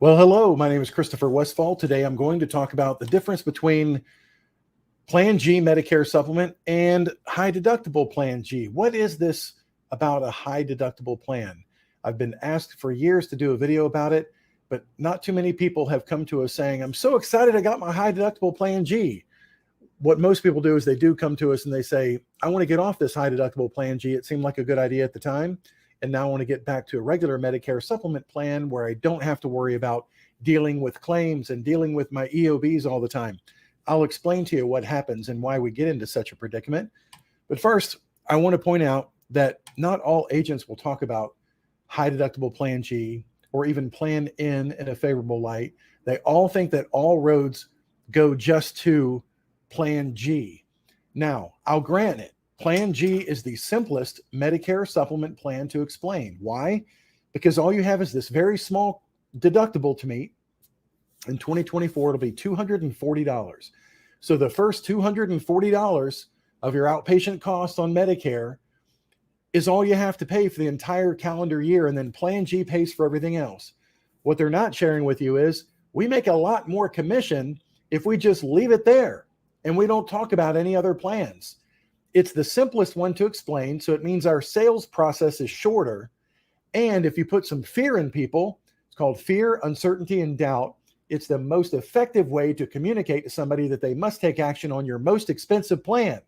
Well, hello, my name is Christopher Westfall. Today I'm going to talk about the difference between Plan G Medicare supplement and high deductible Plan G. What is this about a high deductible plan? I've been asked for years to do a video about it, but not too many people have come to us saying, I'm so excited I got my high deductible Plan G. What most people do is they do come to us and they say, I want to get off this high deductible Plan G. It seemed like a good idea at the time. And now I want to get back to a regular Medicare supplement plan where I don't have to worry about dealing with claims and dealing with my EOBs all the time. I'll explain to you what happens and why we get into such a predicament. But first, I want to point out that not all agents will talk about high deductible Plan G or even Plan N in a favorable light. They all think that all roads go just to Plan G. Now, I'll grant it. Plan G is the simplest Medicare supplement plan to explain. Why? Because all you have is this very small deductible to meet. In 2024, it'll be $240. So the first $240 of your outpatient cost on Medicare is all you have to pay for the entire calendar year, and then Plan G pays for everything else. What they're not sharing with you is we make a lot more commission if we just leave it there and we don't talk about any other plans. It's the simplest one to explain, so it means our sales process is shorter. And if you put some fear in people, it's called fear, uncertainty, and doubt. It's the most effective way to communicate to somebody that they must take action on your most expensive plan.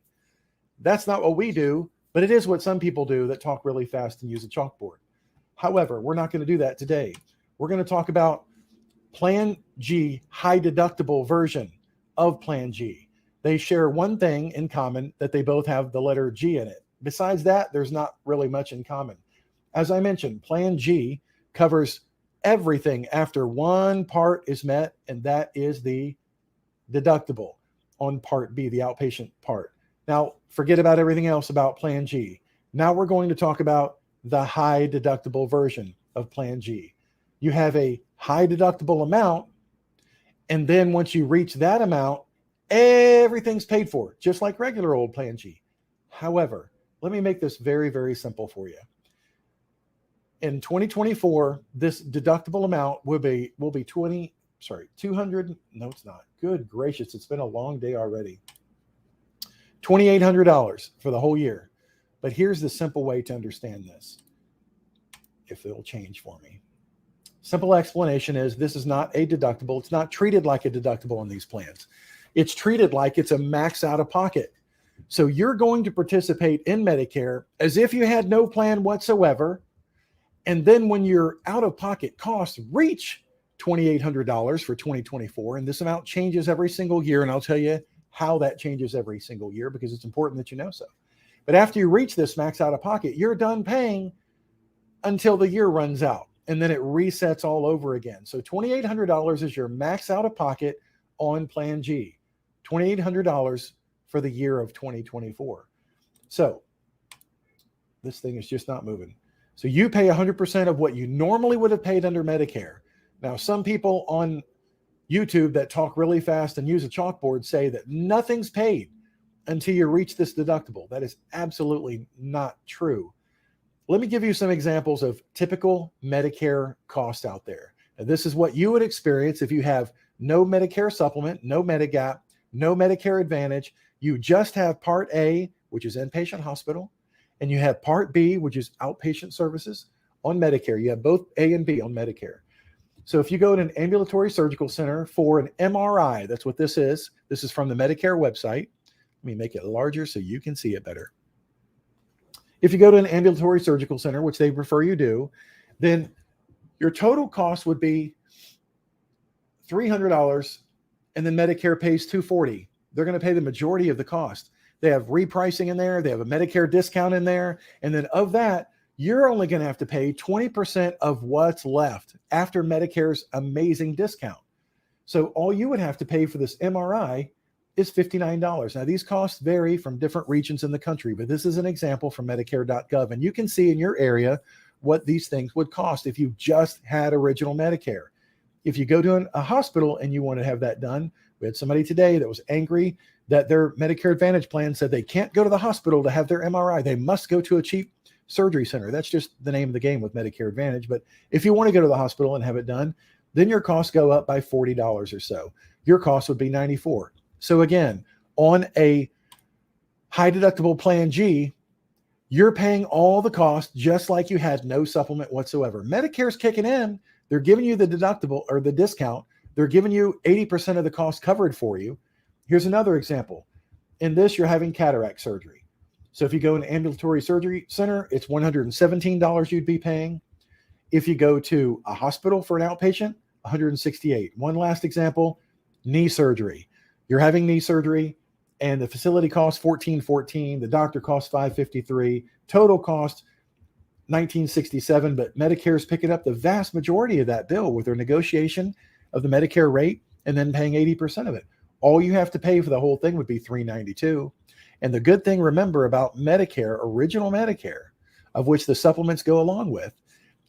That's not what we do, but it is what some people do that talk really fast and use a chalkboard. However, we're not going to do that today. We're going to talk about Plan G, high deductible version of Plan G. They share one thing in common, that they both have the letter G in it. Besides that, there's not really much in common. As I mentioned, Plan G covers everything after one part is met, and that is the deductible on Part B, the outpatient part. Now, forget about everything else about Plan G. Now we're going to talk about the high deductible version of Plan G. You have a high deductible amount, and then once you reach that amount, everything's paid for, just like regular old Plan G. However, let me make this very, very simple for you. In 2024, this deductible amount will be 200. No, it's not. Good gracious, it's been a long day already. $2,800 for the whole year. But here's the simple way to understand this, if it'll change for me. Simple explanation is this is not a deductible. It's not treated like a deductible on these plans. It's treated like it's a max out of pocket. So you're going to participate in Medicare as if you had no plan whatsoever. And then when your out of pocket costs reach $2,800 for 2024, and this amount changes every single year, and I'll tell you how that changes every single year because it's important that you know so. But after you reach this max out of pocket, you're done paying until the year runs out, and then it resets all over again. So $2,800 is your max out of pocket on Plan G. $2,800 for the year of 2024. So this thing is just not moving. So you pay 100% of what you normally would have paid under Medicare. Now, some people on YouTube that talk really fast and use a chalkboard say that nothing's paid until you reach this deductible. That is absolutely not true. Let me give you some examples of typical Medicare costs out there. Now, this is what you would experience if you have no Medicare supplement, no Medigap, no Medicare Advantage. You just have Part A, which is inpatient hospital, and you have Part B, which is outpatient services on Medicare. You have both A and B on Medicare. So if you go to an ambulatory surgical center for an MRI, that's what this is. This is from the Medicare website. Let me make it larger so you can see it better. If you go to an ambulatory surgical center, which they prefer you do, then your total cost would be $300, and then Medicare pays $240. They're going to pay the majority of the cost. They have repricing in there. They have a Medicare discount in there. And then of that, you're only going to have to pay 20% of what's left after Medicare's amazing discount. So all you would have to pay for this MRI is $59. Now, these costs vary from different regions in the country, but this is an example from Medicare.gov. And you can see in your area what these things would cost if you just had original Medicare. If you go to a hospital and you want to have that done, we had somebody today that was angry that their Medicare Advantage plan said they can't go to the hospital to have their MRI. They must go to a cheap surgery center. That's just the name of the game with Medicare Advantage. But if you want to go to the hospital and have it done, then your costs go up by $40 or so. Your cost would be $94. So again, on a high deductible plan G, you're paying all the costs just like you had no supplement whatsoever. Medicare's kicking in. They're giving you the deductible or the discount. They're giving you 80% of the cost covered for you. Here's another example. In this, you're having cataract surgery. So if you go to an ambulatory surgery center, it's $117 you'd be paying. If you go to a hospital for an outpatient, $168. One last example, knee surgery. You're having knee surgery and the facility costs $1,414. The doctor costs $553. Total cost $1,967, but Medicare's picking up the vast majority of that bill with their negotiation of the Medicare rate and then paying 80% of it. All you have to pay for the whole thing would be $392. And the good thing, remember, about Medicare, original Medicare, of which the supplements go along with,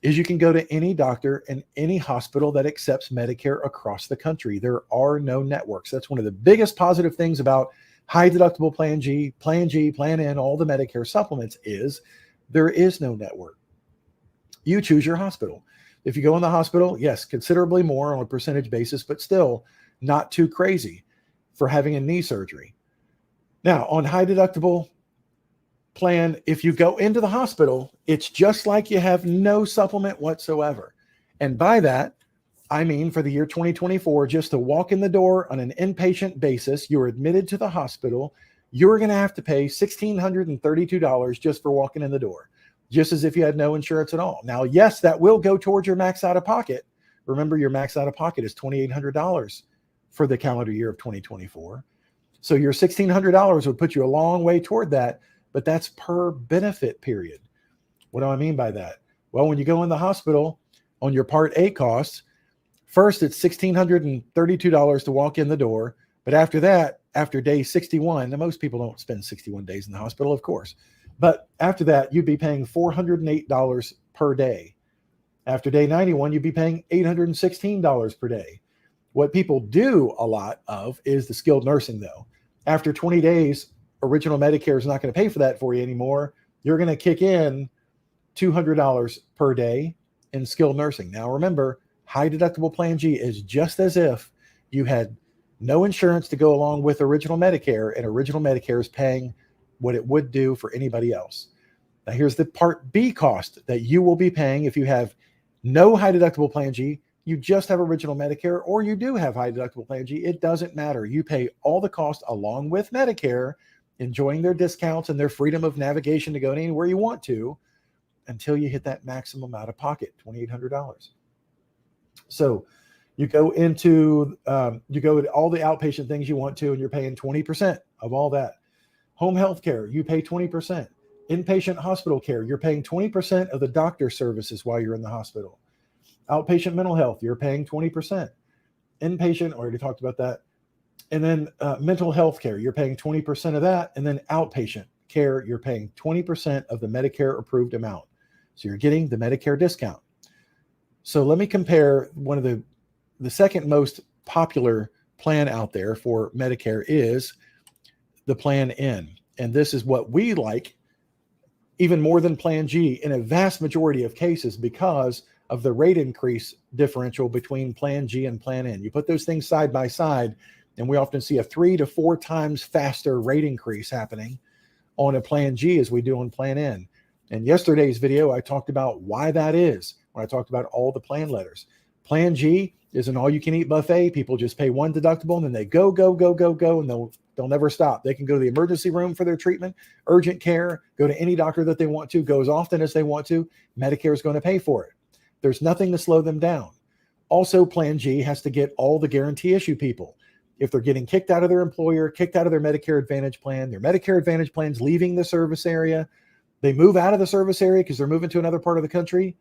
is you can go to any doctor and any hospital that accepts Medicare across the country. There are no networks. That's one of the biggest positive things about high deductible Plan G, Plan N, all the Medicare supplements is there is no network. You choose your hospital. If you go in the hospital, yes, considerably more on a percentage basis, but still not too crazy for having a knee surgery. Now, on high deductible plan, if you go into the hospital, it's just like you have no supplement whatsoever. And by that, I mean for the year 2024, just to walk in the door on an inpatient basis, you're admitted to the hospital, you're going to have to pay $1,632 just for walking in the door, just as if you had no insurance at all. Now, yes, that will go towards your max out of pocket. Remember, your max out of pocket is $2,800 for the calendar year of 2024. So your $1,600 would put you a long way toward that, but that's per benefit period. What do I mean by that? Well, when you go in the hospital on your Part A costs, first it's $1,632 to walk in the door. But after that, after day 61, now most people don't spend 61 days in the hospital, of course. But after that, you'd be paying $408 per day. After day 91, you'd be paying $816 per day. What people do a lot of is the skilled nursing, though. After 20 days, original Medicare is not going to pay for that for you anymore. You're going to kick in $200 per day in skilled nursing. Now, remember, high deductible Plan G is just as if you had no insurance to go along with original Medicare, and original Medicare is paying what it would do for anybody else. Now, here's the Part B cost that you will be paying if you have no high deductible Plan G, you just have original Medicare, or you do have high deductible Plan G. It doesn't matter. You pay all the cost along with Medicare, enjoying their discounts and their freedom of navigation to go anywhere you want to until you hit that maximum out of pocket, $2,800. So you go into, you go to all the outpatient things you want to, and you're paying 20% of all that. Home health care, you pay 20%. Inpatient hospital care, you're paying 20% of the doctor services while you're in the hospital. Outpatient mental health, you're paying 20%. Inpatient, already talked about that. And then mental health care, you're paying 20% of that. And then outpatient care, you're paying 20% of the Medicare approved amount. So you're getting the Medicare discount. So let me compare one of the second most popular plan out there for Medicare is the Plan N. And this is what we like even more than Plan G in a vast majority of cases because of the rate increase differential between Plan G and Plan N. You put those things side by side, and we often see a 3 to 4 times faster rate increase happening on a Plan G as we do on Plan N. In yesterday's video, I talked about why that is when I talked about all the plan letters. Plan G is an all-you-can-eat buffet. People just pay one deductible, and then they go, and they'll never stop. They can go to the emergency room for their treatment, urgent care, go to any doctor that they want to, go as often as they want to. Medicare is going to pay for it. There's nothing to slow them down. Also, Plan G has to get all the guarantee issue people. If they're getting kicked out of their employer, kicked out of their Medicare Advantage plan, their Medicare Advantage plan's leaving the service area, they move out of the service area because they're moving to another part of the country,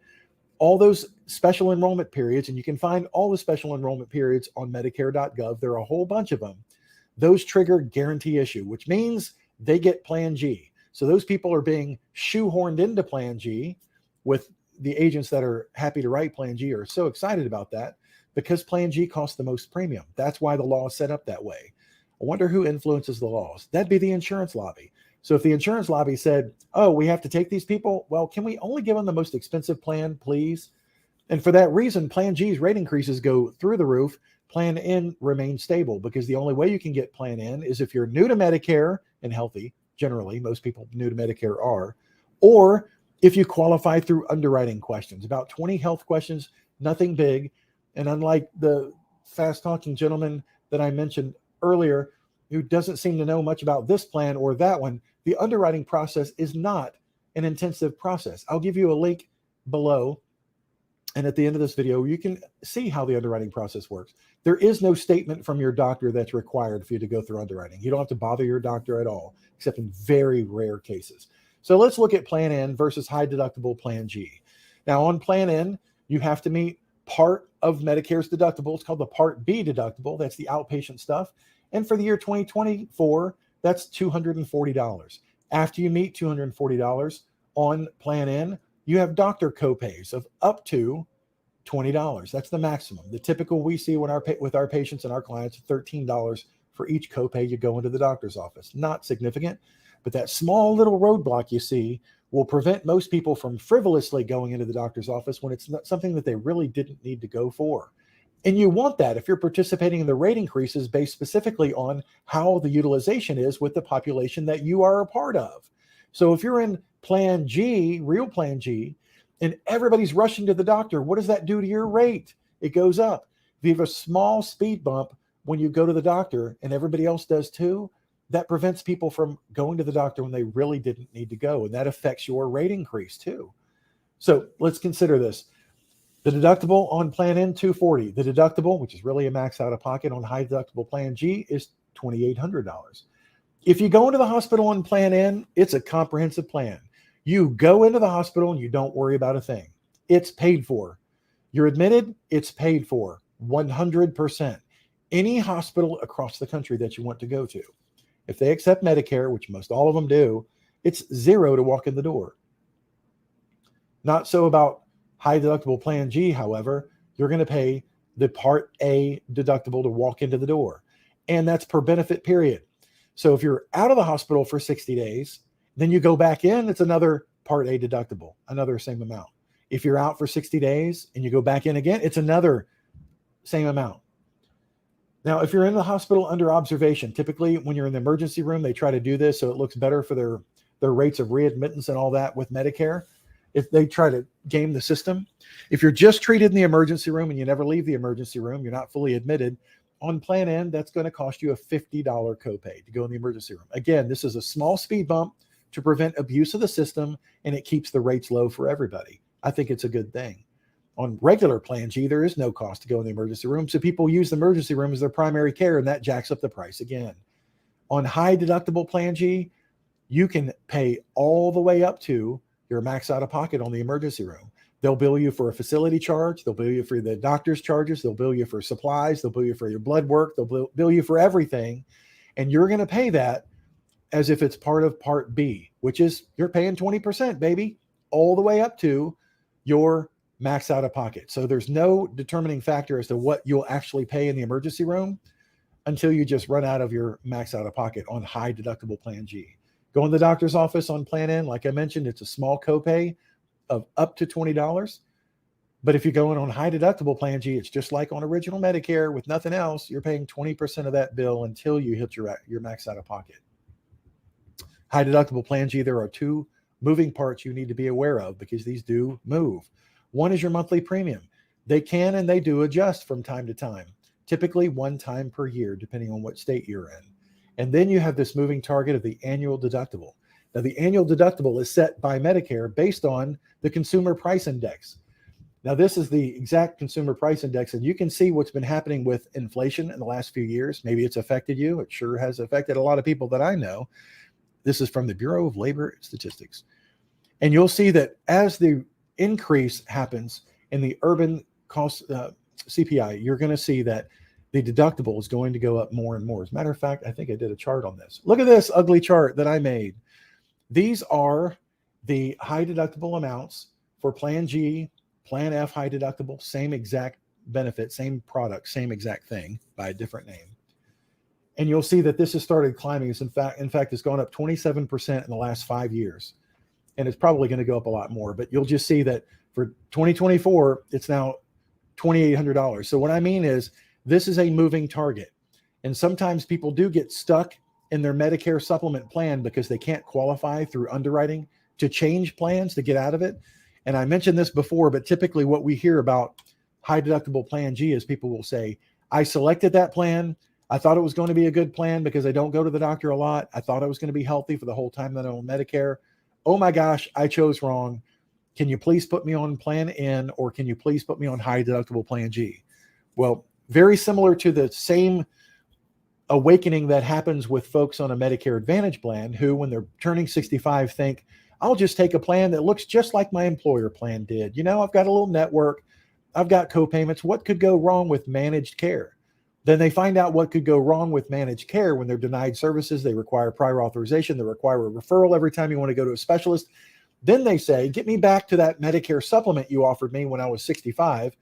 all those special enrollment periods, and you can find all the special enrollment periods on Medicare.gov. There are a whole bunch of them. Those trigger guarantee issue, which means they get Plan G. So those people are being shoehorned into Plan G with the agents that are happy to write Plan G are so excited about that because Plan G costs the most premium. That's why the law is set up that way. I wonder who influences the laws. That'd be the insurance lobby. So if the insurance lobby said, oh, we have to take these people, well, can we only give them the most expensive plan, please? And for that reason, Plan G's rate increases go through the roof. Plan N remains stable because the only way you can get Plan N is if you're new to Medicare and healthy. Generally, most people new to Medicare are, or if you qualify through underwriting questions, about 20 health questions, nothing big. And unlike the fast talking gentleman that I mentioned earlier, who doesn't seem to know much about this plan or that one, the underwriting process is not an intensive process. I'll give you a link below. And at the end of this video, you can see how the underwriting process works. There is no statement from your doctor that's required for you to go through underwriting. You don't have to bother your doctor at all, except in very rare cases. So let's look at Plan N versus high deductible Plan G. Now on Plan N, you have to meet part of Medicare's deductible. It's called the Part B deductible. That's the outpatient stuff. And for the year 2024, that's $240. After you meet $240 on Plan N, you have doctor copays of up to $20. That's the maximum. The typical we see with our patients and our clients, $13 for each copay you go into the doctor's office. Not significant, but that small little roadblock you see will prevent most people from frivolously going into the doctor's office when it's not something that they really didn't need to go for. And you want that if you're participating in the rate increases based specifically on how the utilization is with the population that you are a part of. So if you're in Plan G, real Plan G, and everybody's rushing to the doctor, what does that do to your rate? It goes up. If you have a small speed bump when you go to the doctor and everybody else does too, that prevents people from going to the doctor when they really didn't need to go. And that affects your rate increase too. So let's consider this. The deductible on Plan N, $240. The deductible, which is really a max out of pocket on high deductible Plan G, is $2,800. If you go into the hospital on Plan N, it's a comprehensive plan. You go into the hospital and you don't worry about a thing. It's paid for. You're admitted, it's paid for 100%. Any hospital across the country that you want to go to. If they accept Medicare, which most all of them do, it's $0 to walk in the door. Not so about high deductible Plan G, however. You're going to pay the Part A deductible to walk into the door. And that's per benefit period. So if you're out of the hospital for 60 days, then you go back in, it's another Part A deductible, another same amount. If you're out for 60 days and you go back in again, it's another same amount. Now, if you're in the hospital under observation, typically when you're in the emergency room, they try to do this so it looks better for their rates of readmittance and all that with Medicare. If they try to game the system, if you're just treated in the emergency room and you never leave the emergency room, you're not fully admitted, on Plan N, that's going to cost you a $50 copay to go in the emergency room. Again, this is a small speed bump to prevent abuse of the system, and it keeps the rates low for everybody. I think it's a good thing. On regular Plan G, there is no cost to go in the emergency room, so people use the emergency room as their primary care, and that jacks up the price again. On high deductible Plan G, you can pay all the way up to your max out of pocket on the emergency room. They'll bill you for a facility charge. They'll bill you for the doctor's charges. They'll bill you for supplies. They'll bill you for your blood work. They'll bill you for everything. And you're going to pay that as if it's part of Part B, which is you're paying 20%, baby, all the way up to your max out of pocket. So there's no determining factor as to what you'll actually pay in the emergency room until you just run out of your max out of pocket on high deductible Plan G. Go in the doctor's office on Plan N. Like I mentioned, it's a small copay of up to $20. But if you're going on high deductible Plan G, it's just like on original Medicare with nothing else. You're paying 20% of that bill until you hit your max out of pocket. High deductible Plan G, there are two moving parts you need to be aware of because these do move. One is your monthly premium. They can and they do adjust from time to time, typically one time per year, depending on what state you're in. And then you have this moving target of the annual deductible. Now, the annual deductible is set by Medicare based on the Consumer Price Index. Now, this is the exact Consumer Price Index, and you can see what's been happening with inflation in the last few years. Maybe it's affected you. It sure has affected a lot of people that I know. This is from the Bureau of Labor Statistics. And you'll see that as the increase happens in the urban cost CPI, you're going to see that the deductible is going to go up more and more. As a matter of fact, I think I did a chart on this. Look at this ugly chart that I made. These are the high deductible amounts for Plan G, Plan F high deductible, same exact benefit, same product, same exact thing by a different name. And you'll see that this has started climbing. It's in fact, it's gone up 27% in the last 5 years. And it's probably going to go up a lot more. But you'll just see that For 2024, it's now $2,800. So what I mean is this is a moving target. And sometimes people do get stuck in their Medicare supplement plan because they can't qualify through underwriting to change plans to get out of it. And I mentioned this before, but typically what we hear about high deductible plan G is people will say, I selected that plan. I thought it was going to be a good plan because I don't go to the doctor a lot. I thought I was going to be healthy for the whole time that I'm on Medicare. Oh my gosh, I chose wrong. Can you please put me on plan N, or can you please put me on high deductible plan G? Well, very similar to the same awakening that happens with folks on a Medicare Advantage plan who, when they're turning 65, think, I'll just take a plan that looks just like my employer plan did. You know, I've got a little network. I've got co-payments. What could go wrong with managed care? Then they find out what could go wrong with managed care when they're denied services. They require prior authorization. They require a referral every time you want to go to a specialist. Then they say, get me back to that Medicare supplement you offered me when I was 65.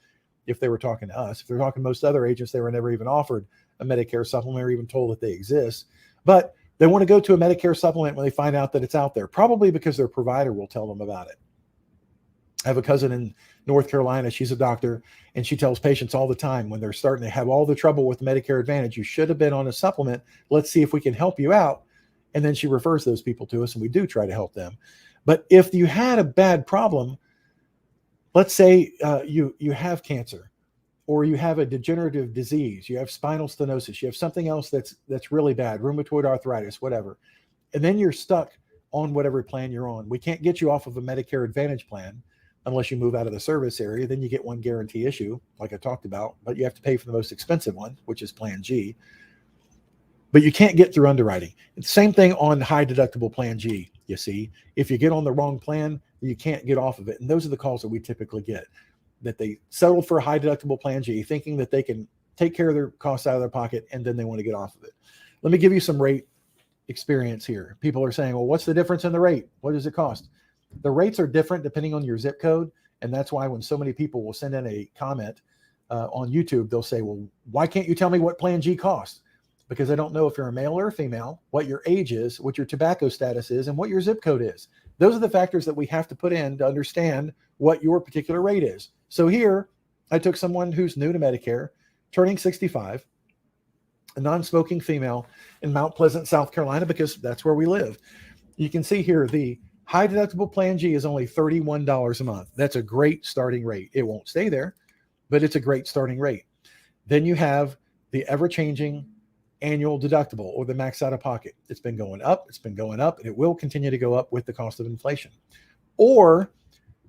If they were talking to us, if they're talking to most other agents, they were never even offered a Medicare supplement or even told that they exist. But they want to go to a Medicare supplement when they find out that it's out there, probably because their provider will tell them about it. I have a cousin in North Carolina. She's a doctor, and she tells patients all the time when they're starting to have all the trouble with Medicare Advantage, you should have been on a supplement. Let's see if we can help you out. And then she refers those people to us, and we do try to help them. But if you had a bad problem, let's say you have cancer, or you have a degenerative disease, you have spinal stenosis, you have something else that's really bad, rheumatoid arthritis, whatever, and then you're stuck on whatever plan you're on. We can't get you off of a Medicare Advantage plan unless you move out of the service area. Then you get one guarantee issue, like I talked about, but you have to pay for the most expensive one, which is Plan G. But you can't get through underwriting. It's the same thing on high deductible Plan G. You see, if you get on the wrong plan, you can't get off of it. And those are the calls that we typically get, that they settled for a high deductible Plan G, thinking that they can take care of their costs out of their pocket, and then they want to get off of it. Let me give you some rate experience here. People are saying, well, what's the difference in the rate? What does it cost? The rates are different depending on your zip code. And that's why when so many people will send in a comment on YouTube, they'll say, well, why can't you tell me what Plan G costs? Because I don't know if you're a male or a female, what your age is, what your tobacco status is, and what your zip code is. Those are the factors that we have to put in to understand what your particular rate is. So here, I took someone who's new to Medicare, turning 65, a non-smoking female in Mount Pleasant, South Carolina, because that's where we live. You can see here, the high deductible Plan G is only $31 a month. That's a great starting rate. It won't stay there, but it's a great starting rate. Then you have the ever-changing annual deductible, or the max out of pocket. It's been going up, and it will continue to go up with the cost of inflation. Or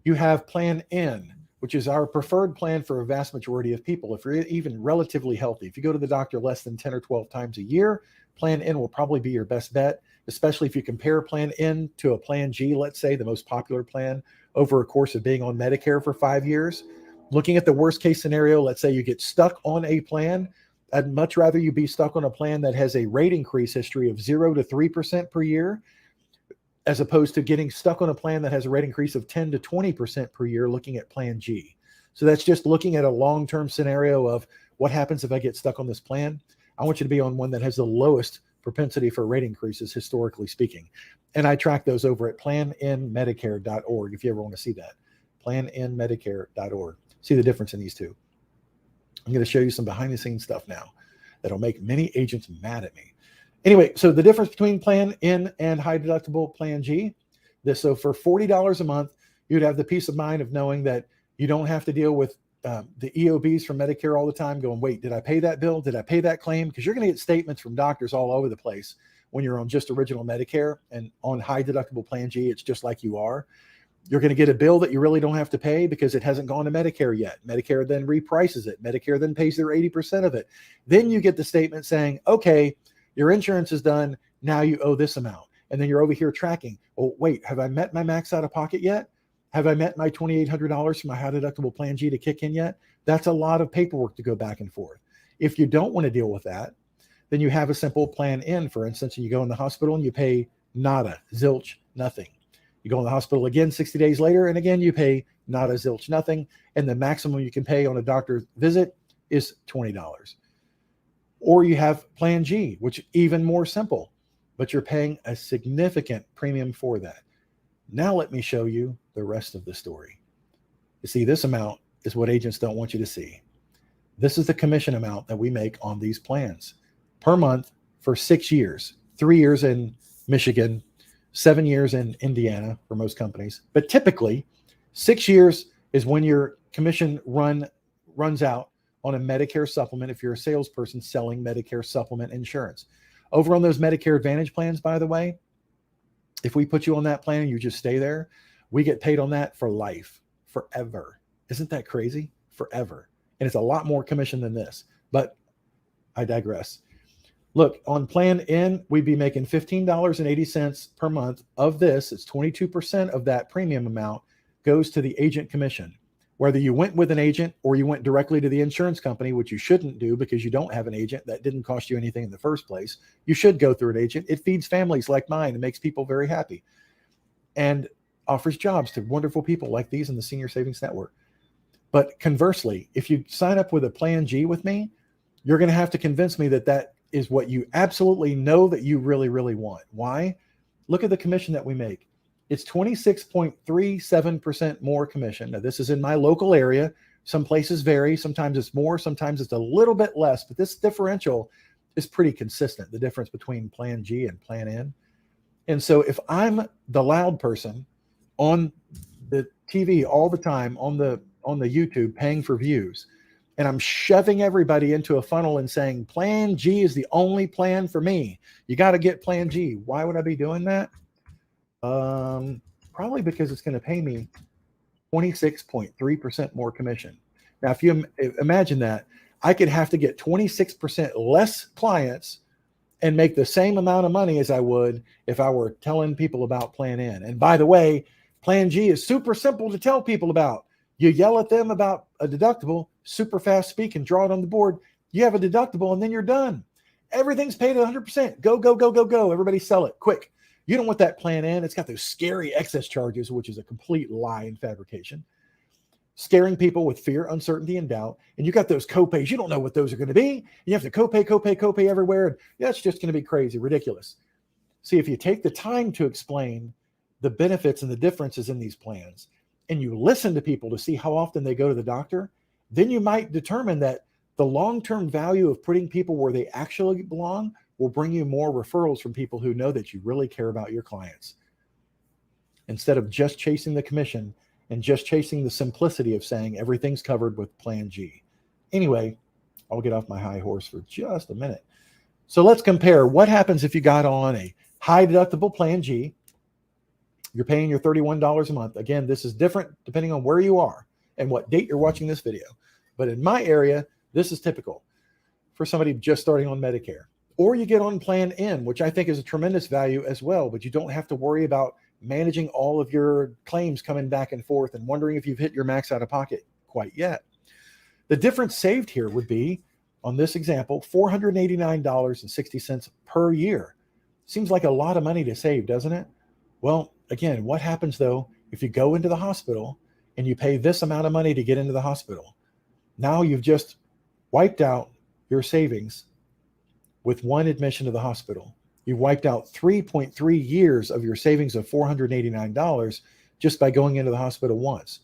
you have Plan N, which is our preferred plan for a vast majority of people. If you're even relatively healthy, if you go to the doctor less than 10 or 12 times a year, Plan N will probably be your best bet, especially if you compare Plan N to a Plan G, let's say the most popular plan, over a course of being on Medicare for 5 years. Looking at the worst case scenario, let's say you get stuck on a plan. I'd much rather you be stuck on a plan that has a rate increase history of 0 to 3% per year, as opposed to getting stuck on a plan that has a rate increase of 10 to 20% per year, looking at Plan G. So that's just looking at a long-term scenario of what happens if I get stuck on this plan. I want you to be on one that has the lowest propensity for rate increases, historically speaking. And I track those over at plannmedicare.org if you ever want to see that. Plannmedicare.org. See the difference in these two. I'm going to show you some behind the scenes stuff now that'll make many agents mad at me. Anyway, so the difference between Plan N and high deductible Plan G, so for $40 a month, you'd have the peace of mind of knowing that you don't have to deal with the EOBs from Medicare all the time going, wait, did I pay that bill? Did I pay that claim? Because you're going to get statements from doctors all over the place when you're on just original Medicare, and on high deductible Plan G, it's just like you are. You're going to get a bill that you really don't have to pay because it hasn't gone to Medicare yet. Medicare then reprices it. Medicare then pays their 80% of it. Then you get the statement saying, okay, your insurance is done. Now you owe this amount. And then you're over here tracking. Oh, wait, have I met my max out of pocket yet? Have I met my $2,800 for my high deductible Plan G to kick in yet? That's a lot of paperwork to go back and forth. If you don't want to deal with that, then you have a simple Plan N, for instance, and you go in the hospital and you pay nada, zilch, nothing. You go in the hospital again 60 days later, and again, you pay nada, zilch, nothing. And the maximum you can pay on a doctor's visit is $20. Or you have Plan G, which is even more simple, but you're paying a significant premium for that. Now let me show you the rest of the story. You see, this amount is what agents don't want you to see. This is the commission amount that we make on these plans per month for 6 years, 3 years in Michigan, 7 years in Indiana for most companies. But typically 6 years is when your commission runs out on a Medicare supplement if you're a salesperson selling Medicare supplement insurance. Over on those Medicare Advantage plans, by the way, if we put you on that plan and you just stay there, we get paid on that for life, forever. Isn't that crazy? Forever. And it's a lot more commission than this, but I digress. Look, on plan N, we'd be making $15.80 per month. Of this, it's 22% of that premium amount goes to the agent commission. Whether you went with an agent or you went directly to the insurance company, which you shouldn't do because you don't have an agent, that didn't cost you anything in the first place. You should go through an agent. It feeds families like mine and makes people very happy and offers jobs to wonderful people like these in the Senior Savings Network. But conversely, if you sign up with a Plan G with me, you're going to have to convince me that that is what you absolutely know that you really, really want. Why? Look at the commission that we make. It's 26.37% more commission. Now, this is in my local area. Some places vary. Sometimes it's more. Sometimes it's a little bit less. But this differential is pretty consistent, the difference between Plan G and Plan N. And so if I'm the loud person on the TV all the time, on the YouTube, paying for views, and I'm shoving everybody into a funnel and saying, Plan G is the only plan for me. You got to get Plan G. Why would I be doing that? Probably because it's going to pay me 26.3% more commission. Now, if you imagine that, I could have to get 26% less clients and make the same amount of money as I would if I were telling people about Plan N. And by the way, Plan G is super simple to tell people about. You yell at them about a deductible, super fast speak and draw it on the board. You have a deductible and then you're done. Everything's paid at 100%. Go, go, go, go, go. Everybody sell it quick. You don't want that Plan N. It's got those scary excess charges, which is a complete lie and fabrication, scaring people with fear, uncertainty, and doubt. And you got those copays. You don't know what those are going to be. You have to copay everywhere. And that's just going to be crazy, ridiculous. See, if you take the time to explain the benefits and the differences in these plans, and you listen to people to see how often they go to the doctor, then you might determine that the long-term value of putting people where they actually belong will bring you more referrals from people who know that you really care about your clients, instead of just chasing the commission and just chasing the simplicity of saying everything's covered with Plan G. Anyway, I'll get off my high horse for just a minute. So let's compare what happens if you got on a high deductible Plan G. You're paying your $31 a month. Again, this is different depending on where you are and what date you're watching this video. But in my area, this is typical for somebody just starting on Medicare. Or you get on Plan N, which I think is a tremendous value as well, but you don't have to worry about managing all of your claims coming back and forth and wondering if you've hit your max out of pocket quite yet. The difference saved here would be, on this example, $489.60 per year. Seems like a lot of money to save, doesn't it? Well, again, what happens though if you go into the hospital and you pay this amount of money to get into the hospital? Now you've just wiped out your savings with one admission to the hospital. You've wiped out 3.3 years of your savings of $489 just by going into the hospital once.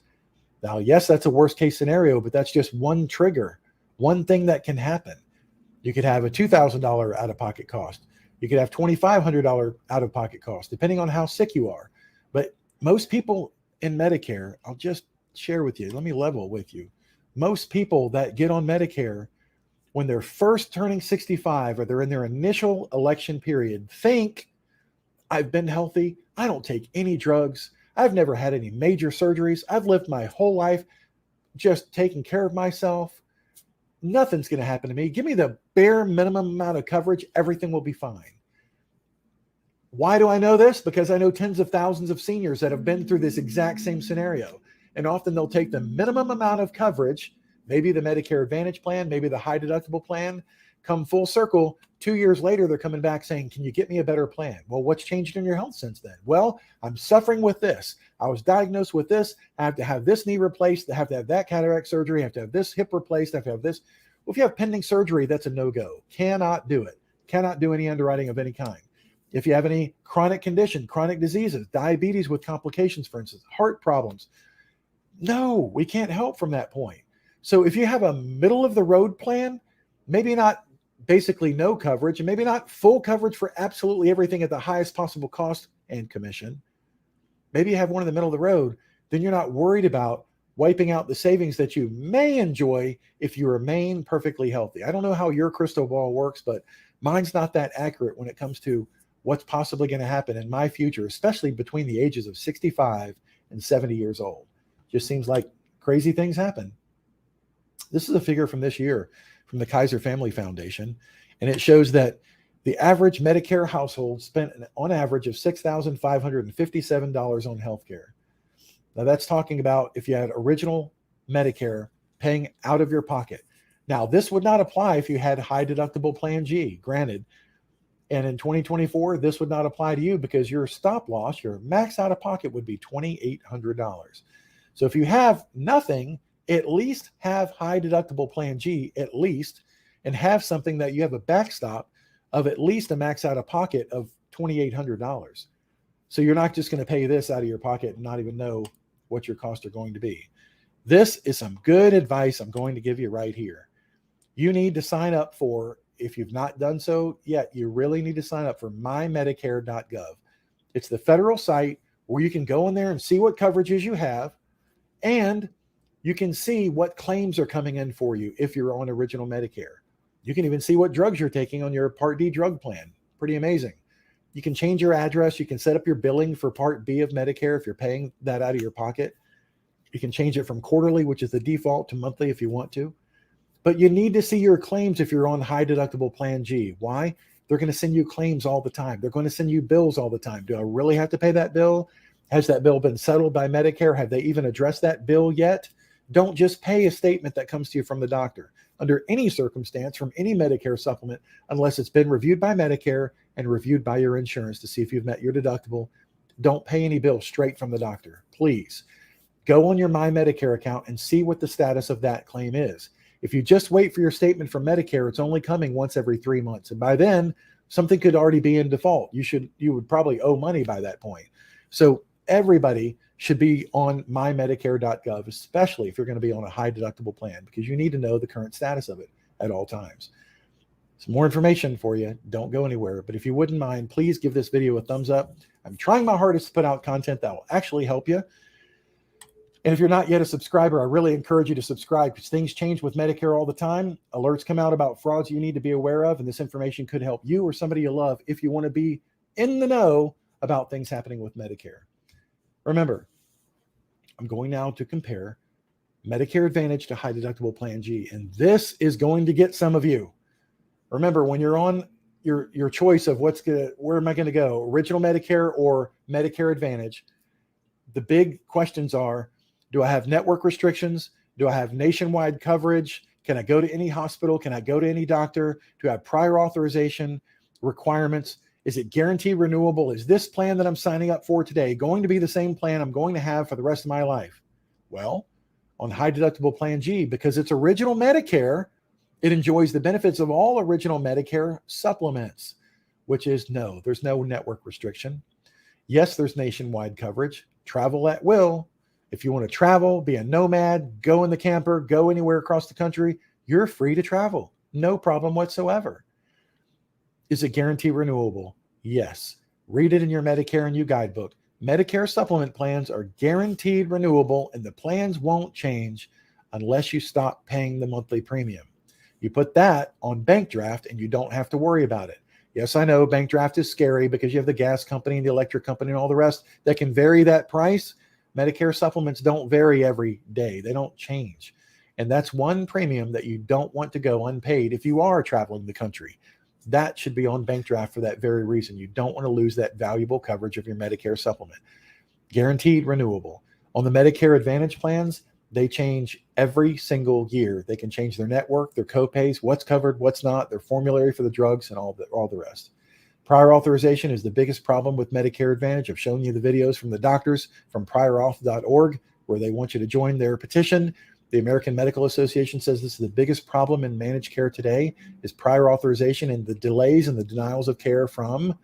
Now, yes, that's a worst case scenario, but that's just one trigger, one thing that can happen. You could have a $2,000 out-of-pocket cost. You could have $2,500 out-of-pocket cost, depending on how sick you are. But most people in Medicare, I'll just share with you, let me level with you. Most people that get on Medicare when they're first turning 65 or they're in their initial election period think, I've been healthy. I don't take any drugs. I've never had any major surgeries. I've lived my whole life just taking care of myself. Nothing's going to happen to me. Give me the bare minimum amount of coverage. Everything will be fine. Why do I know this? Because I know tens of thousands of seniors that have been through this exact same scenario. And often they'll take the minimum amount of coverage, maybe the Medicare Advantage plan, maybe the high deductible plan, come full circle. 2 years later, they're coming back saying, can you get me a better plan? Well, what's changed in your health since then? Well, I'm suffering with this. I was diagnosed with this. I have to have this knee replaced. I have to have that cataract surgery. I have to have this hip replaced. I have to have this. Well, if you have pending surgery, that's a no-go. Cannot do it. Cannot do any underwriting of any kind. If you have any chronic condition, chronic diseases, diabetes with complications, for instance, heart problems, No, we can't help from that point. So if you have a middle of the road plan, maybe not basically no coverage and maybe not full coverage for absolutely everything at the highest possible cost and commission, maybe you have one in the middle of the road, then you're not worried about wiping out the savings that you may enjoy if you remain perfectly healthy. I don't know how your crystal ball works, but mine's not that accurate when it comes to what's possibly going to happen in my future, especially between the ages of 65 and 70 years old. Just seems like crazy things happen. This is a figure from this year from the Kaiser Family Foundation, and it shows that the average Medicare household spent on average of $6,557 on healthcare. Now that's talking about if you had original Medicare paying out of your pocket. Now this would not apply if you had high deductible plan G, granted. And in 2024, this would not apply to you because your stop loss, your max out of pocket would be $2,800. So if you have nothing, at least have high deductible plan G, at least, and have something that you have a backstop of at least a max out of pocket of $2,800. So you're not just going to pay this out of your pocket and not even know what your costs are going to be. This is some good advice I'm going to give you right here. You need to sign up for, if you've not done so yet, you really need to sign up for mymedicare.gov. It's the federal site where you can go in there and see what coverages you have, and you can see what claims are coming in for you if you're on original Medicare. You can even see what drugs you're taking on your Part D drug plan. Pretty amazing. You can change your address. You can set up your billing for Part B of Medicare if you're paying that out of your pocket. You can change it from quarterly, which is the default, to monthly if you want to. But you need to see your claims if you're on high deductible plan G. Why? They're going to send you claims all the time. They're going to send you bills all the time. Do I really have to pay that bill? Has that bill been settled by Medicare? Have they even addressed that bill yet? Don't just pay a statement that comes to you from the doctor under any circumstance from any Medicare supplement unless it's been reviewed by Medicare and reviewed by your insurance to see if you've met your deductible. Don't pay any bill straight from the doctor. Please go on your My Medicare account and see what the status of that claim is. If you just wait for your statement from Medicare, it's only coming once every 3 months. And by then, something could already be in default. You would probably owe money by that point. So everybody should be on mymedicare.gov, especially if you're going to be on a high deductible plan, because you need to know the current status of it at all times. Some more information for you. Don't go anywhere. But if you wouldn't mind, please give this video a thumbs up. I'm trying my hardest to put out content that will actually help you. And if you're not yet a subscriber, I really encourage you to subscribe because things change with Medicare all the time. Alerts come out about frauds you need to be aware of, and this information could help you or somebody you love if you want to be in the know about things happening with Medicare. Remember, I'm going now to compare Medicare Advantage to high deductible plan G, and this is going to get some of you. Remember, when you're on your choice of where am I going to go, original Medicare or Medicare Advantage, the big questions are, do I have network restrictions? Do I have nationwide coverage? Can I go to any hospital? Can I go to any doctor? Do I have prior authorization requirements? Is it guaranteed renewable? Is this plan that I'm signing up for today going to be the same plan I'm going to have for the rest of my life? Well, on high deductible plan G, because it's original Medicare, it enjoys the benefits of all original Medicare supplements, which is no, there's no network restriction. Yes, there's nationwide coverage, travel at will. If you want to travel, be a nomad, go in the camper, go anywhere across the country, you're free to travel. No problem whatsoever. Is it guaranteed renewable? Yes. Read it in your Medicare and You guidebook. Medicare supplement plans are guaranteed renewable, and the plans won't change unless you stop paying the monthly premium. You put that on bank draft and you don't have to worry about it. Yes, I know bank draft is scary because you have the gas company and the electric company and all the rest that can vary that price. Medicare supplements don't vary every day. They don't change. And that's one premium that you don't want to go unpaid if you are traveling the country. That should be on bank draft for that very reason. You don't want to lose that valuable coverage of your Medicare supplement. Guaranteed renewable. On the Medicare Advantage plans, they change every single year. They can change their network, their copays, what's covered, what's not, their formulary for the drugs, and all the rest. Prior authorization is the biggest problem with Medicare Advantage. I've shown you the videos from the doctors from priorauth.org where they want you to join their petition. The American Medical Association says this is the biggest problem in managed care today is prior authorization and the delays and the denials of care from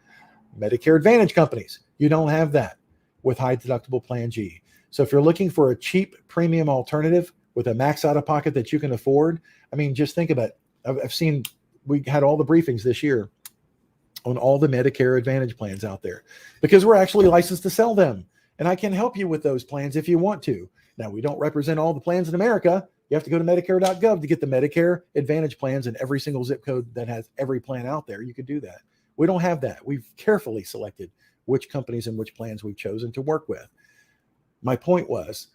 Medicare Advantage companies. You don't have that with high deductible plan G. So if you're looking for a cheap premium alternative with a max out of pocket that you can afford, I mean, just think about it. I've seen, we had all the briefings this year on all the Medicare Advantage plans out there because we're actually licensed to sell them. And I can help you with those plans if you want to. Now, we don't represent all the plans in America. You have to go to Medicare.gov to get the Medicare Advantage plans in every single zip code that has every plan out there. You can do that. We don't have that. We've carefully selected which companies and which plans we've chosen to work with. My point was,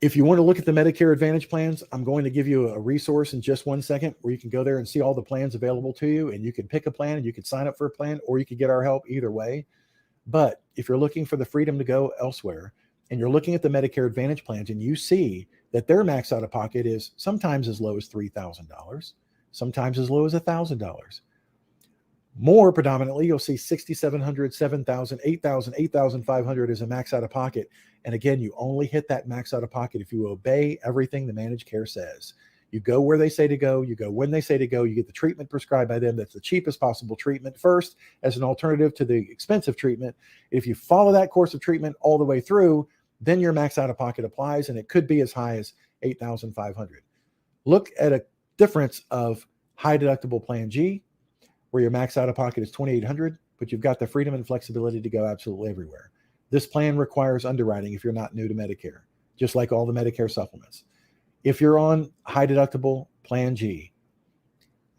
if you want to look at the Medicare Advantage plans, I'm going to give you a resource in just 1 second where you can go there and see all the plans available to you, and you can pick a plan and you can sign up for a plan, or you can get our help either way. But if you're looking for the freedom to go elsewhere and you're looking at the Medicare Advantage plans and you see that their max out of pocket is sometimes as low as $3,000, sometimes as low as $1,000. More predominantly, you'll see $6,700, $7,000, $8,000, $8,500 as a max out of pocket. And again, you only hit that max out of pocket if you obey everything the managed care says. You go where they say to go, you go when they say to go, you get the treatment prescribed by them. That's the cheapest possible treatment first as an alternative to the expensive treatment. If you follow that course of treatment all the way through, then your max out of pocket applies, and it could be as high as $8,500. Look at a difference of high deductible plan G, where your max out of pocket is $2,800, but you've got the freedom and flexibility to go absolutely everywhere. This plan requires underwriting if you're not new to Medicare, just like all the Medicare supplements. If you're on high deductible plan G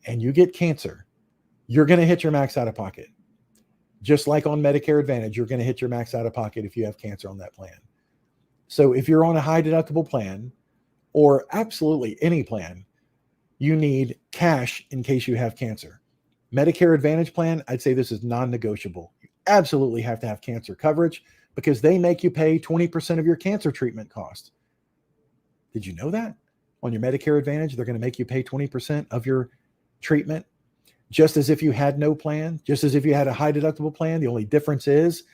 and you get cancer, you're going to hit your max out of pocket. Just like on Medicare Advantage, you're going to hit your max out of pocket if you have cancer on that plan. So if you're on a high deductible plan, or absolutely any plan, you need cash in case you have cancer. Medicare Advantage plan, I'd say this is non-negotiable. You absolutely have to have cancer coverage because they make you pay 20% of your cancer treatment cost. Did you know that? On your Medicare Advantage, they're going to make you pay 20% of your treatment, just as if you had no plan, just as if you had a high deductible plan. The only difference is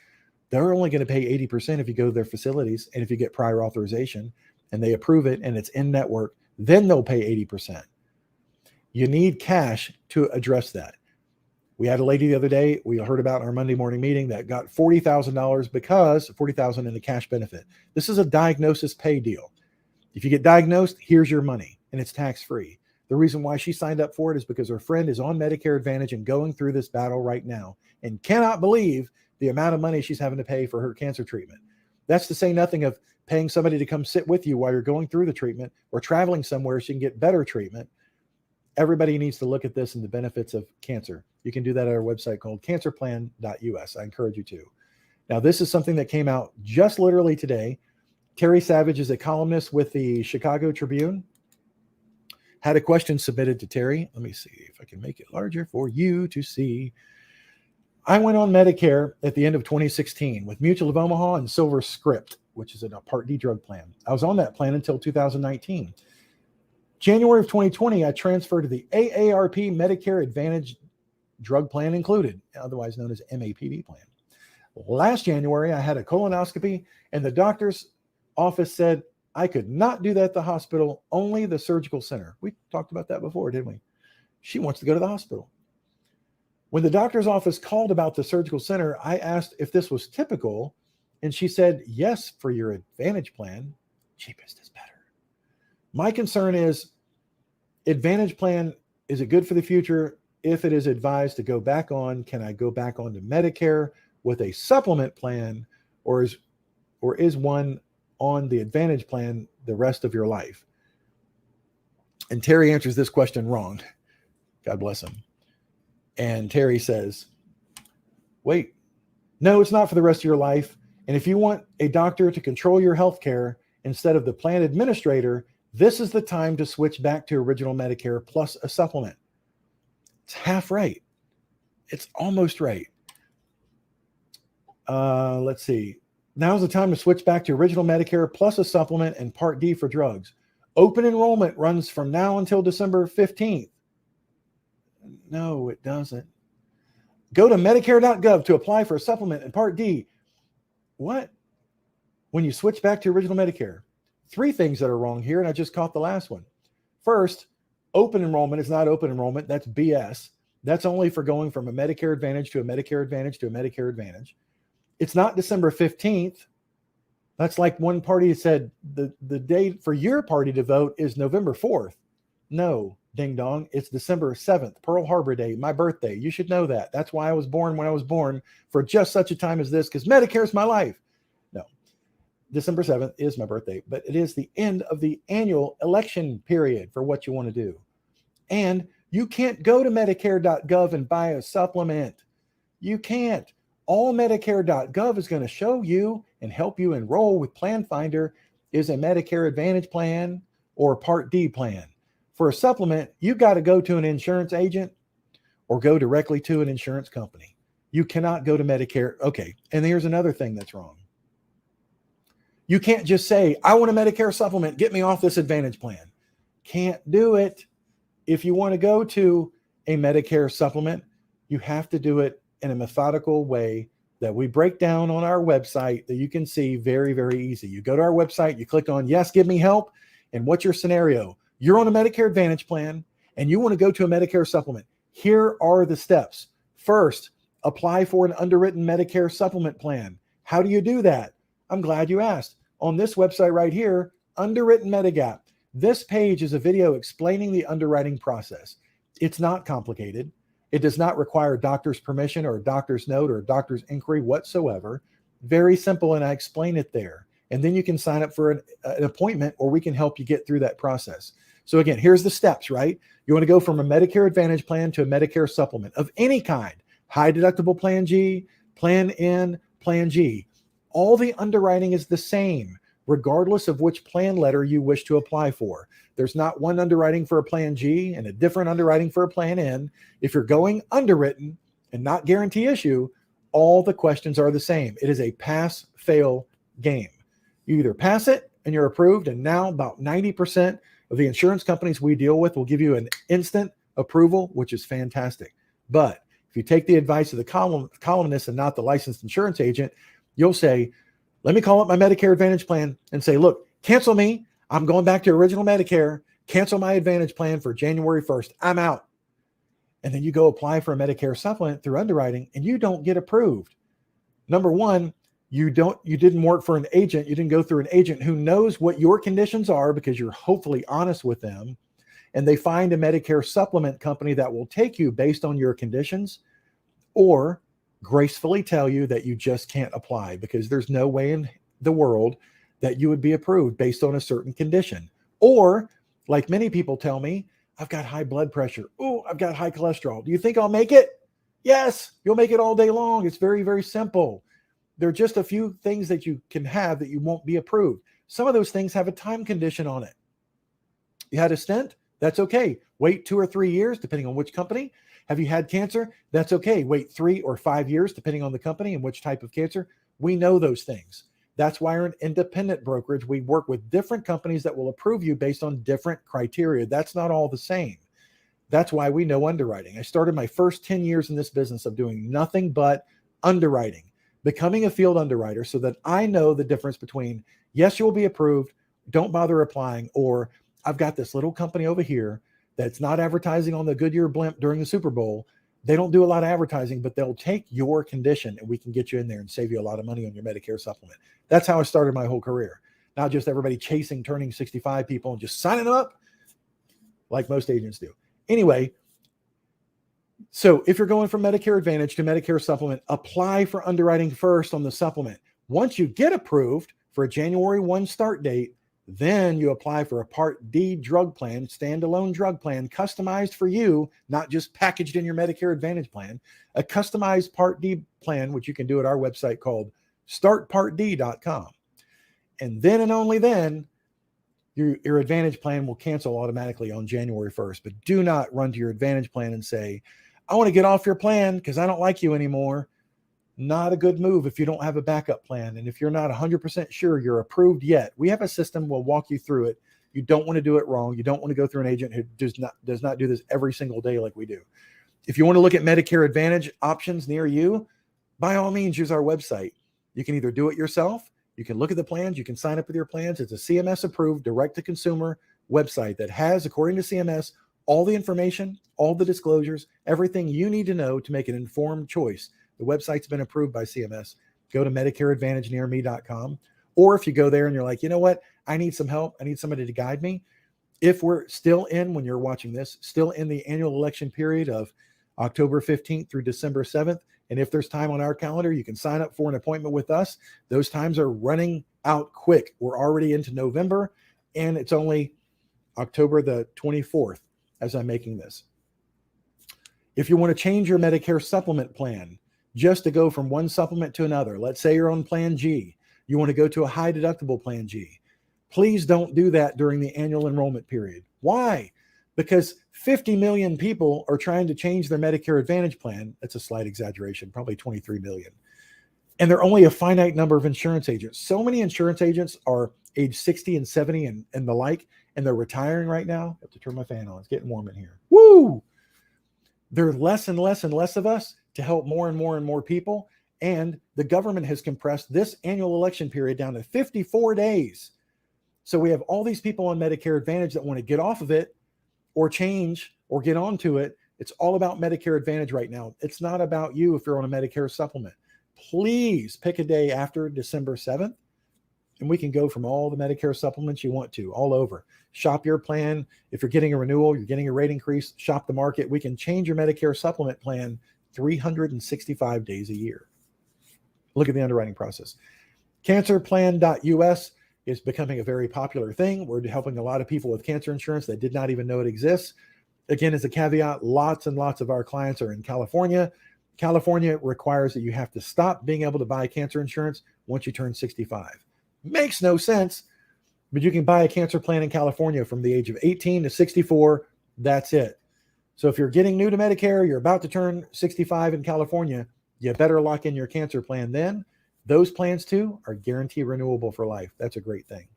they're only going to pay 80% if you go to their facilities and if you get prior authorization and they approve it and it's in network, then they'll pay 80%. You need cash to address that. We had a lady the other day, we heard about in our Monday morning meeting, that got $40,000 because $40,000 in the cash benefit. This is a diagnosis pay deal. If you get diagnosed, here's your money and it's tax-free. The reason why she signed up for it is because her friend is on Medicare Advantage and going through this battle right now and cannot believe the amount of money she's having to pay for her cancer treatment. That's to say nothing of paying somebody to come sit with you while you're going through the treatment or traveling somewhere so you can get better treatment. Everybody needs to look at this and the benefits of cancer. You can do that at our website called cancerplan.us. I encourage you to. Now, this is something that came out just literally today. Terry Savage is a columnist with the Chicago Tribune. Had a question submitted to Terry. Let me see if I can make it larger for you to see. I went on Medicare at the end of 2016 with Mutual of Omaha and Silver Script, which is a Part D drug plan. I was on that plan until 2019. January of 2020, I transferred to the AARP Medicare Advantage drug plan included, otherwise known as MAPD plan. Last January, I had a colonoscopy and the doctor's office said I could not do that at the hospital, only the surgical center. We talked about that before, didn't we? She wants to go to the hospital. When the doctor's office called about the surgical center, I asked if this was typical, and she said, yes, for your Advantage plan, cheapest is better. My concern is, Advantage plan, is it good for the future? If it is advised to go back on, can I go back on to Medicare with a supplement plan, or is one on the Advantage plan the rest of your life? And Terry answers this question wrong. God bless him. And Terry says, wait, no, it's not for the rest of your life. And if you want a doctor to control your health care instead of the plan administrator, this is the time to switch back to original Medicare plus a supplement. It's half right. It's almost right. Let's see. Now's the time to switch back to original Medicare plus a supplement and Part D for drugs. Open enrollment runs from now until December 15th. No, it doesn't. Go to Medicare.gov to apply for a supplement and Part D. What? When you switch back to original Medicare. 3 things that are wrong here, and I just caught the last one. First, open enrollment is not open enrollment. That's BS. That's only for going from a Medicare Advantage to a Medicare Advantage to a Medicare Advantage. It's not December 15th. That's like one party said the date for your party to vote is November 4th. No, ding dong. It's December 7th, Pearl Harbor Day, my birthday. You should know that. That's why I was born when I was born, for just such a time as this, because Medicare is my life. No, December 7th is my birthday, but it is the end of the annual election period for what you want to do. And you can't go to Medicare.gov and buy a supplement. You can't. All Medicare.gov is going to show you and help you enroll with Plan Finder is a Medicare Advantage plan or a Part D plan. For a supplement, you got to go to an insurance agent or go directly to an insurance company. You cannot go to Medicare. Okay. And here's another thing that's wrong. You can't just say, I want a Medicare supplement. Get me off this Advantage plan. Can't do it. If you want to go to a Medicare supplement, you have to do it in a methodical way that we break down on our website that you can see very, very easy. You go to our website, you click on, yes, give me help. And what's your scenario? You're on a Medicare Advantage plan and you want to go to a Medicare supplement. Here are the steps. First, apply for an underwritten Medicare supplement plan. How do you do that? I'm glad you asked. On this website right here, Underwritten Medigap. This page is a video explaining the underwriting process. It's not complicated. It does not require a doctor's permission or a doctor's note or a doctor's inquiry whatsoever. Very simple, and I explain it there. And then you can sign up for an appointment, or we can help you get through that process. So again, here's the steps, right? You want to go from a Medicare Advantage plan to a Medicare supplement of any kind. High deductible Plan G, Plan N, Plan G. All the underwriting is the same, regardless of which plan letter you wish to apply for. There's not one underwriting for a Plan G and a different underwriting for a Plan N. If you're going underwritten and not guarantee issue, all the questions are the same. It is a pass-fail game. You either pass it and you're approved, and now about 90% of the insurance companies we deal with will give you an instant approval, which is fantastic. But if you take the advice of the columnist and not the licensed insurance agent, you'll say, let me call up my Medicare Advantage plan and say, look, cancel me. I'm going back to original Medicare. Cancel my Advantage plan for January 1st. I'm out. And then you go apply for a Medicare supplement through underwriting and you don't get approved. Number one, you didn't work for an agent. You didn't go through an agent who knows what your conditions are, because you're hopefully honest with them. And they find a Medicare supplement company that will take you based on your conditions, or gracefully tell you that you just can't apply because there's no way in the world that you would be approved based on a certain condition. Or, like many people tell me, I've got high blood pressure. Oh, I've got high cholesterol. Do you think I'll make it? Yes, you'll make it all day long. It's very, very simple. There are just a few things that you can have that you won't be approved. Some of those things have a time condition on it. You had a stent? That's okay. Wait 2 or 3 years, depending on which company. Have you had cancer? That's okay. Wait 3 or 5 years, depending on the company and which type of cancer. We know those things. That's why we're an independent brokerage. We work with different companies that will approve you based on different criteria. That's not all the same. That's why we know underwriting. I started my first 10 years in this business of doing nothing but underwriting, becoming a field underwriter, so that I know the difference between, yes, you'll be approved, don't bother applying, or I've got this little company over here that's not advertising on the Goodyear blimp during the Super Bowl. They don't do a lot of advertising, but they'll take your condition and we can get you in there and save you a lot of money on your Medicare supplement. That's how I started my whole career. Not just everybody chasing turning 65 people and just signing them up like most agents do. Anyway, so if you're going from Medicare Advantage to Medicare supplement, apply for underwriting first on the supplement. Once you get approved for a January 1 start date, then you apply for a Part D drug plan, standalone drug plan, customized for you, not just packaged in your Medicare Advantage plan, a customized Part D plan, which you can do at our website called startpartd.com. And then and only then, your Advantage plan will cancel automatically on January 1st. But do not run to your Advantage plan and say, I want to get off your plan because I don't like you anymore. Not a good move if you don't have a backup plan. And if you're not 100% sure you're approved yet, we have a system. We'll walk you through it. You don't want to do it wrong. You don't want to go through an agent who does not do this every single day like we do. If you want to look at Medicare Advantage options near you, by all means, use our website. You can either do it yourself. You can look at the plans. You can sign up with your plans. It's a CMS approved direct-to-consumer website that has, according to CMS, all the information, all the disclosures, everything you need to know to make an informed choice. The website's been approved by CMS. Go to MedicareAdvantageNearMe.com. Or if you go there and you're like, you know what, I need some help, I need somebody to guide me. If we're still in, when you're watching this, still in the annual election period of October 15th through December 7th, and if there's time on our calendar, you can sign up for an appointment with us. Those times are running out quick. We're already into November, and it's only October the 24th as I'm making this. If you want to change your Medicare supplement plan, just to go from one supplement to another, let's say you're on Plan G, you want to go to a high deductible Plan G, please don't do that during the annual enrollment period. Why? Because 50 million people are trying to change their Medicare Advantage plan. That's a slight exaggeration, probably 23 million. And there are only a finite number of insurance agents. So many insurance agents are age 60 and 70 and the like, and they're retiring right now. I have to turn my fan on. It's getting warm in here. Woo! There are less and less and less of us to help more and more and more people. And the government has compressed this annual election period down to 54 days. So we have all these people on Medicare Advantage that want to get off of it or change or get onto it. It's all about Medicare Advantage right now. It's not about you if you're on a Medicare supplement. Please pick a day after December 7th, and we can go from all the Medicare supplements you want to, all over. Shop your plan. If you're getting a renewal, you're getting a rate increase, shop the market. We can change your Medicare supplement plan 365 days a year. Look at the underwriting process. Cancerplan.us is becoming a very popular thing. We're helping a lot of people with cancer insurance that did not even know it exists. Again, as a caveat, lots and lots of our clients are in California. California requires that you have to stop being able to buy cancer insurance once you turn 65. Makes no sense, but you can buy a cancer plan in California from the age of 18 to 64. That's it. So if you're getting new to Medicare, you're about to turn 65 in California, you better lock in your cancer plan then. Those plans too are guaranteed renewable for life. That's a great thing.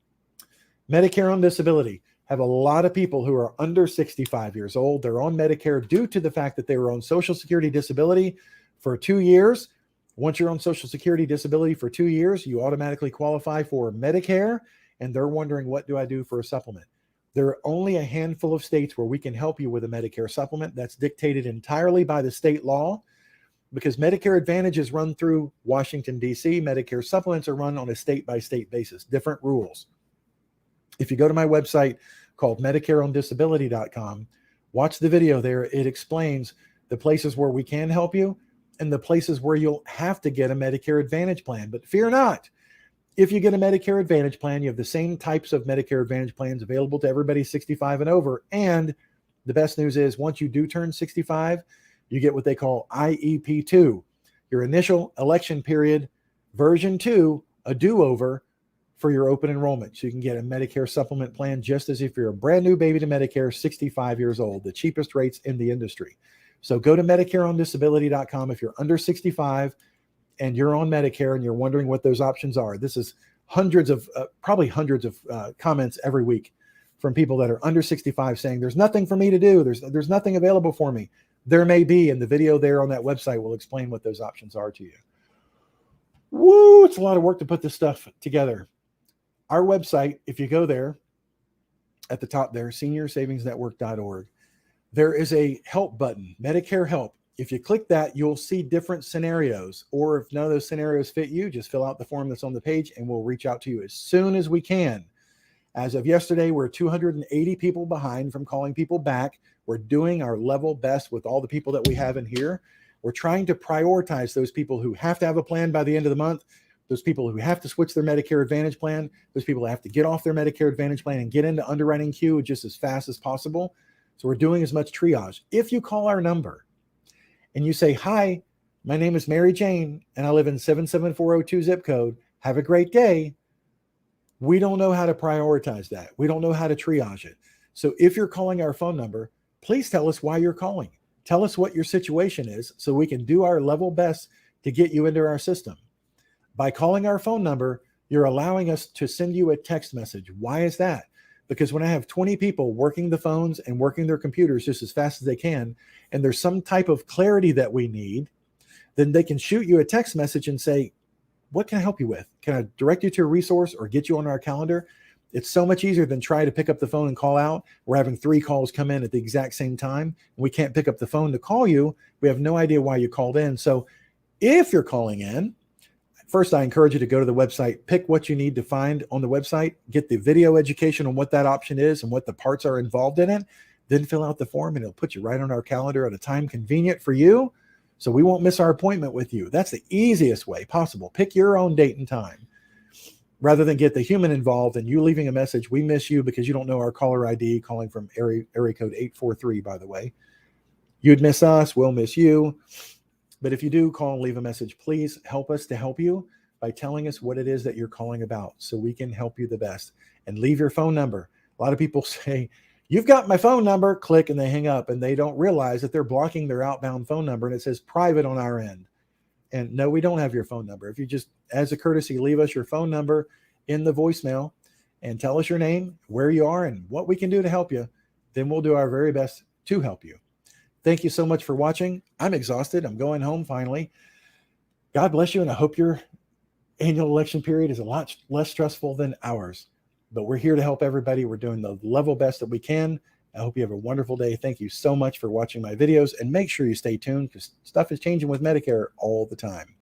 Medicare on disability. Have a lot of people who are under 65 years old. They're on Medicare due to the fact that they were on Social Security disability for 2 years. Once you're on Social Security disability for 2 years, you automatically qualify for Medicare, and they're wondering, what do I do for a supplement? There are only a handful of states where we can help you with a Medicare supplement. That's dictated entirely by the state law, because Medicare Advantage is run through Washington, D.C. Medicare supplements are run on a state-by-state basis, different rules. If you go to my website called MedicareOnDisability.com, watch the video there. It explains the places where we can help you and the places where you'll have to get a Medicare Advantage plan. But fear not. If you get a Medicare Advantage plan, you have the same types of Medicare Advantage plans available to everybody 65 and over. And the best news is, once you do turn 65, you get what they call IEP2, your initial election period, version 2, a do-over for your open enrollment. So you can get a Medicare supplement plan just as if you're a brand new baby to Medicare, 65 years old, the cheapest rates in the industry. So go to MedicareOnDisability.com if you're under 65 and you're on Medicare and you're wondering what those options are. This is probably hundreds of comments every week from people that are under 65 saying, there's nothing for me to do. There's nothing available for me. There may be, and the video there on that website will explain what those options are to you. Woo, it's a lot of work to put this stuff together. Our website, if you go there, at the top there, seniorsavingsnetwork.org, there is a help button, Medicare Help. If you click that, you'll see different scenarios, or if none of those scenarios fit you, just fill out the form that's on the page and we'll reach out to you as soon as we can. As of yesterday, we're 280 people behind from calling people back. We're doing our level best with all the people that we have in here. We're trying to prioritize those people who have to have a plan by the end of the month, those people who have to switch their Medicare Advantage plan, those people who have to get off their Medicare Advantage plan and get into underwriting queue just as fast as possible. So we're doing as much triage. If you call our number and you say, hi, my name is Mary Jane, and I live in 77402 zip code, have a great day. We don't know how to prioritize that. We don't know how to triage it. So if you're calling our phone number, please tell us why you're calling. Tell us what your situation is so we can do our level best to get you into our system. By calling our phone number, you're allowing us to send you a text message. Why is that? Because when I have 20 people working the phones and working their computers just as fast as they can, and there's some type of clarity that we need, then they can shoot you a text message and say, what can I help you with? Can I direct you to a resource or get you on our calendar? It's so much easier than try to pick up the phone and call out. We're having 3 calls come in at the exact same time, and we can't pick up the phone to call you. We have no idea why you called in. So if you're calling in, First, I encourage you to go to the website, pick what you need to find on the website, get the video education on what that option is and what the parts are involved in it, then fill out the form and it'll put you right on our calendar at a time convenient for you, so we won't miss our appointment with you. That's the easiest way possible. Pick your own date and time rather than get the human involved and you leaving a message, we miss you because you don't know our caller ID, calling from area code 843, by the way. You'd miss us, we'll miss you. But if you do call and leave a message, please help us to help you by telling us what it is that you're calling about so we can help you the best. And leave your phone number. A lot of people say, you've got my phone number, click, and they hang up, and they don't realize that they're blocking their outbound phone number, and it says private on our end. And no, we don't have your phone number. If you just, as a courtesy, leave us your phone number in the voicemail and tell us your name, where you are, and what we can do to help you, then we'll do our very best to help you. Thank you so much for watching. I'm exhausted. I'm going home finally. God bless you, and I hope your annual election period is a lot less stressful than ours. But we're here to help everybody. We're doing the level best that we can. I hope you have a wonderful day. Thank you so much for watching my videos, and make sure you stay tuned because stuff is changing with Medicare all the time.